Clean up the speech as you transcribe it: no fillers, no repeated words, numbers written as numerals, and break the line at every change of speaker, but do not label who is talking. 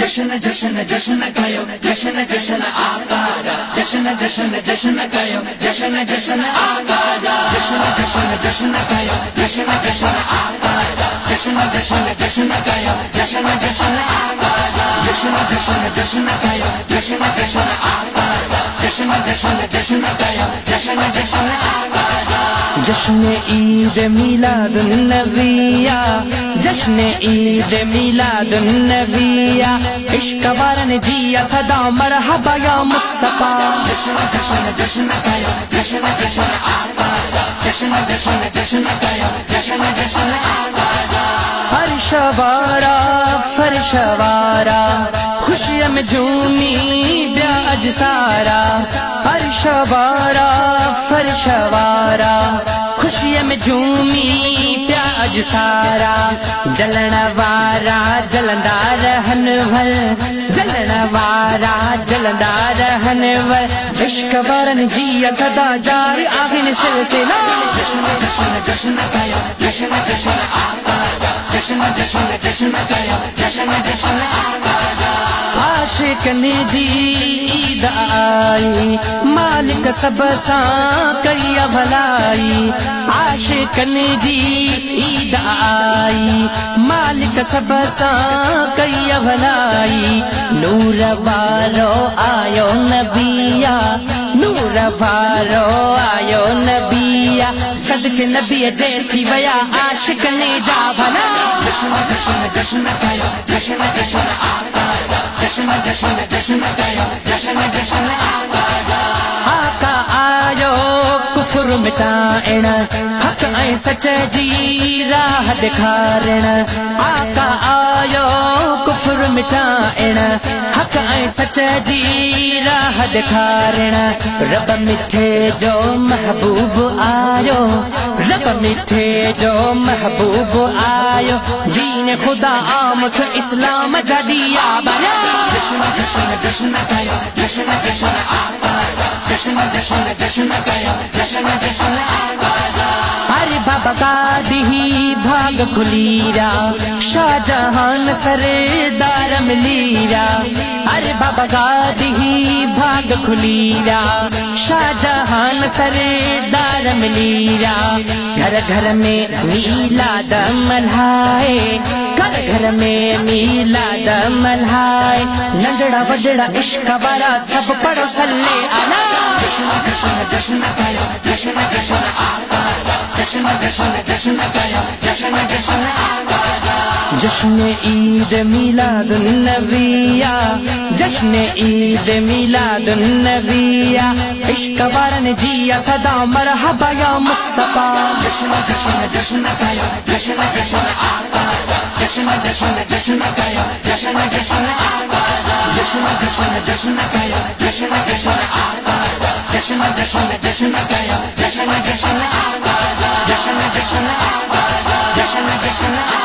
जश्न जश्न जश्न गायो, जश्न जश्न आकाजा, जश्न जश्न जश्न गायो, जश्न जश्न आकाजा, जश्न जश्न जश्न गायो, जश्न जश्न आकाजा, जश्न जश्न जश्न गायो, जश्न जश्न आकाजा, जश्न जश्न जश्न गायो, जश्न जश्न आकाजा, जश्न जश्न जश्न गायो, जश्न जश्न आकाजा।
जश्न ईद मिलादुन नबिया, जश्न ईद मिलादुन नबिया, इश्क वारन जिया सदा मरहबा या मुस्तफा।
जश्न जश्न जश्न गायो, जश्न जश्न आकाजा, जश्न जश्न जश्न गायो, जश्न जश्न आकाजा।
फर्शवारा फर्शवारा खुशियों में झूमी ब्याज सारा, फर्शवारा फर्शवारा खुशियों में झूमी प्याज सारा। जलन वारा जलंदा रहन भर, जलन वारा जलंदा रहन भर, इश्क वरन जिया सदा जारी आखिन सिलसिला।
जश्न जश्न जश्न गायो, जश्न जश्न आकाजा, जश्न जश्न जश्न गायो, जश्न जश्न आकाजा।
आशिक ने जी ईद आई, मालिक सब सा करिया भलाई। आशिक ने जी ईद आई, मालिक सब सा करिया भलाई। नूर वारो आयो नबिया, नूर वारो आयो नबिया, सदके नबी जे थी वया आशिक ने जा भला।
जश्न जश्न जश्न गायो, जश्न जश्न आकाजा, जश्न जश्न जश्न गायो, जश्न जश्न आकाजा।
आका आयो कुफर मिटाइण, हक ऐं सच जी राह ॾेखारण। आका आयो कुफर मिटाइण, हक ऐं सच जी राह ॾेखारण। रब मिठे जो महबूब आयो, रब मिठे जो महबूब आयो, दीन खुदा आमद इस्लाम जदिया बना।
जश्न जश्न जश्न गायो, जश्न जश्न आकाजा, जश्न जश्न जश्न गायो, जश्न जश्न आकाजा।
अरे बाबा गादी भाग खुलीरा, शाहजहान सरदार मिलीरा। अरे बाबा गादी भाग खुलीरा, शाहजहान सरदार मिलीरा। घर घर में मीलाद मल्हाए, घर घर में मीलाद मल्हाए। नंढड़ा वॾड़ा इश्क वारा सब पढ़ो सल्ले अला।
जश्न जश्न जश्न गायो, जश्न जश्न आकाजा, जश्न जश्न जश्न गायो, जश्न जश्न आकाजा।
जश्न ईद मिलादुन नबिया, जश्न ईद मिलादुन नबिया, इश्क वारन जिया सदा मरहबा या मुस्तफा।
जश्न जश्न जश्न गायो, जश्न जश्न आकाजा, जश्न जश्न जश्न गायो, जश्न जश्न आकाजा। जश्न जश्न जश्न गायो, जश्न जश्न आकाजा, जश्न जश्न जश्न गायो, जश्न जश्न आकाजा, जश्न जश्न आकाजा, जश्न जश्न